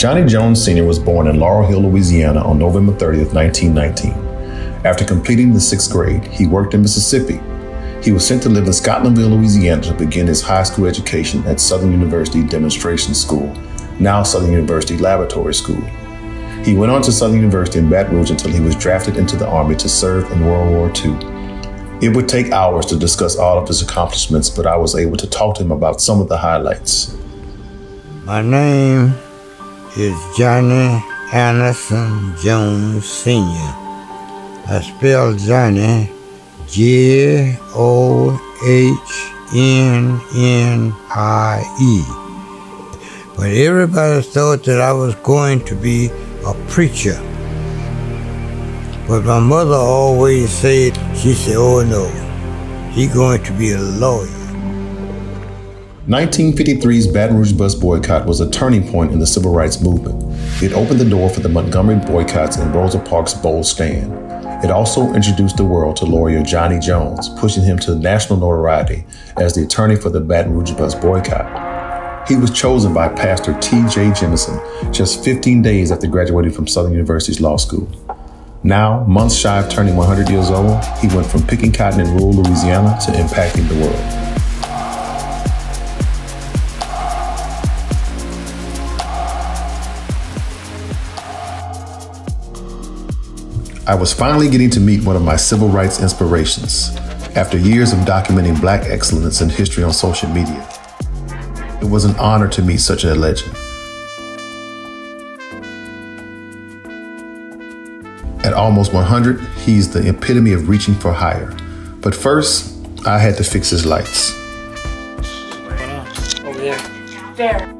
Johnnie Jones Sr. was born in Laurel Hill, Louisiana on November 30th, 1919. After completing the 6th grade, he worked in Mississippi. He was sent to live in Scotlandville, Louisiana to begin his high school education at Southern University Demonstration School, now Southern University Laboratory School. He went on to Southern University in Baton Rouge until he was drafted into the Army to serve in World War II. It would take hours to discuss all of his accomplishments, but I was able to talk to him about some of the highlights. My name is Johnnie Anderson Jones Sr. I spell Johnnie Johnnie. But everybody thought that I was going to be a preacher. But my mother always said, she said, oh no, he's going to be a lawyer. 1953's Baton Rouge bus boycott was a turning point in the civil rights movement. It opened the door for the Montgomery boycotts and Rosa Parks' bold stand. It also introduced the world to lawyer Johnnie Jones, pushing him to national notoriety as the attorney for the Baton Rouge bus boycott. He was chosen by Pastor T.J. Jemison just 15 days after graduating from Southern University's law school. Now, months shy of turning 100 years old, he went from picking cotton in rural Louisiana to impacting the world. I was finally getting to meet one of my civil rights inspirations. After years of documenting Black excellence in history on social media, it was an honor to meet such a legend. At almost 100, he's the epitome of reaching for higher. But first, I had to fix his lights. Over there. There.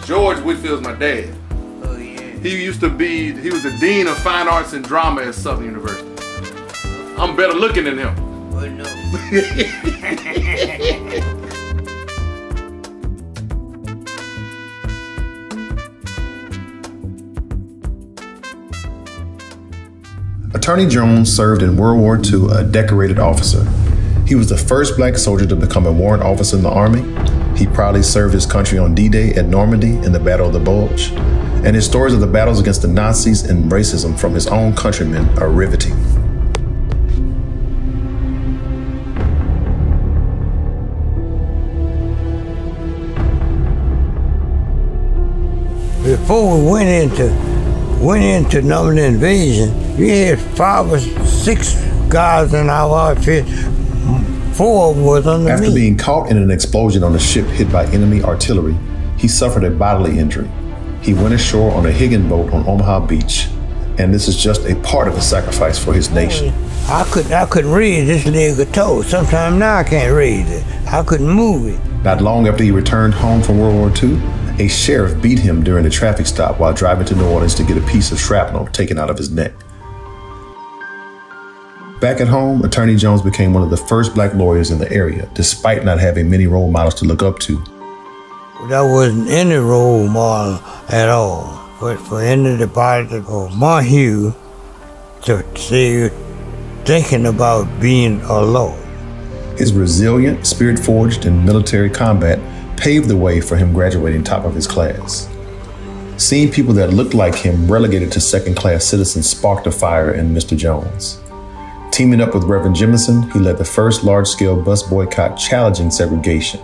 George Whitfield's my dad. Oh, yeah. He was the Dean of Fine Arts and Drama at Southern University. I'm better looking than him. Oh, no. Attorney Jones served in World War II, a decorated officer. He was the first Black soldier to become a warrant officer in the Army. He proudly served his country on D-Day at Normandy in the Battle of the Bulge. And his stories of the battles against the Nazis and racism from his own countrymen are riveting. Before we went into Normandy invasion, we had 5 or 6 guys in our outfit. 4 of them was under me. After being caught in an explosion on a ship hit by enemy artillery, he suffered a bodily injury. He went ashore on a Higgin boat on Omaha Beach, and this is just a part of the sacrifice for his nation. I couldn't raise this leg or toe. Sometimes now I can't raise it. I couldn't move it. Not long after he returned home from World War II, a sheriff beat him during a traffic stop while driving to New Orleans to get a piece of shrapnel taken out of his neck. Back at home, Attorney Jones became one of the first Black lawyers in the area, despite not having many role models to look up to. There wasn't any role model at all, but for anybody or Montague to say thinking about being a lawyer. His resilient, spirit-forged in military combat paved the way for him graduating top of his class. Seeing people that looked like him relegated to second-class citizens sparked a fire in Mr. Jones. Teaming up with Reverend Jemison, he led the first large-scale bus boycott challenging segregation.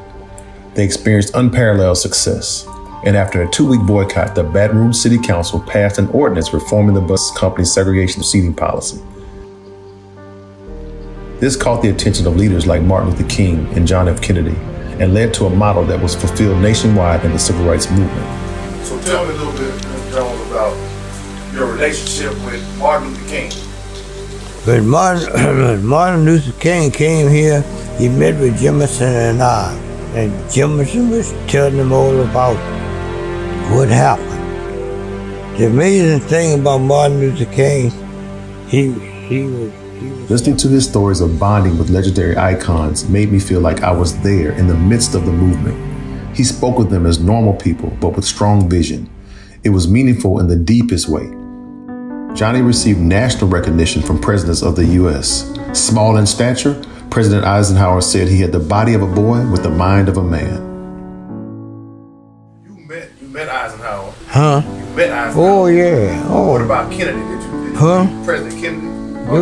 They experienced unparalleled success, and after a 2-week boycott, the Baton Rouge City Council passed an ordinance reforming the bus company's segregation seating policy. This caught the attention of leaders like Martin Luther King and John F. Kennedy, and led to a model that was fulfilled nationwide in the civil rights movement. So tell me a little bit, Mr. Jones, about your relationship with Martin Luther King. When Martin Luther King came here, he met with Jemison and I. And Jemison was telling him all about what happened. The amazing thing about Martin Luther King, he was Listening to his stories of bonding with legendary icons made me feel like I was there in the midst of the movement. He spoke with them as normal people, but with strong vision. It was meaningful in the deepest way. Johnnie received national recognition from presidents of the U.S. Small in stature, President Eisenhower said he had the body of a boy with the mind of a man. Huh? You met Eisenhower. Oh, yeah. Oh. What about Kennedy? Did you President Kennedy? Oh,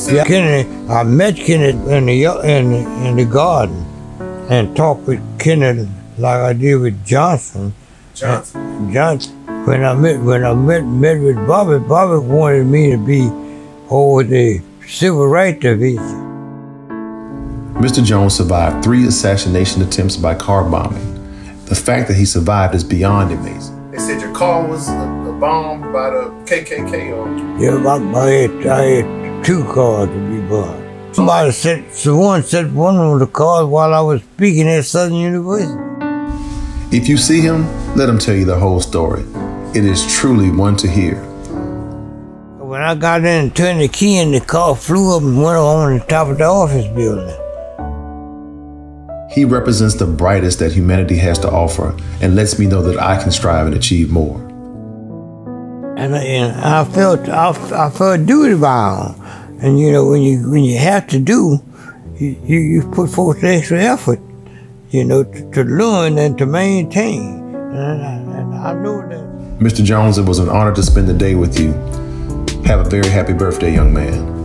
yeah. Kennedy. I met Kennedy in the garden and talked with Kennedy like I did with Johnson. Johnson. When I met with Bobby, Bobby wanted me to be over the Civil Rights Division. Mr. Jones survived 3 assassination attempts by car bombing. The fact that he survived is beyond amazing. They said your car was bombed by the KKK or? Yeah, I had 2 cars to be bombed. Someone set one of the cars while I was speaking at Southern University. If you see him, let him tell you the whole story. It is truly one to hear. When I got in and turned the key and the car flew up and went on the top of the office building. He represents the brightest that humanity has to offer and lets me know that I can strive and achieve more. And I felt duty bound. And you know, when you have to do, you put forth the extra effort, you know, to learn and to maintain. And I know that. Mr. Jones, it was an honor to spend the day with you. Have a very happy birthday, young man.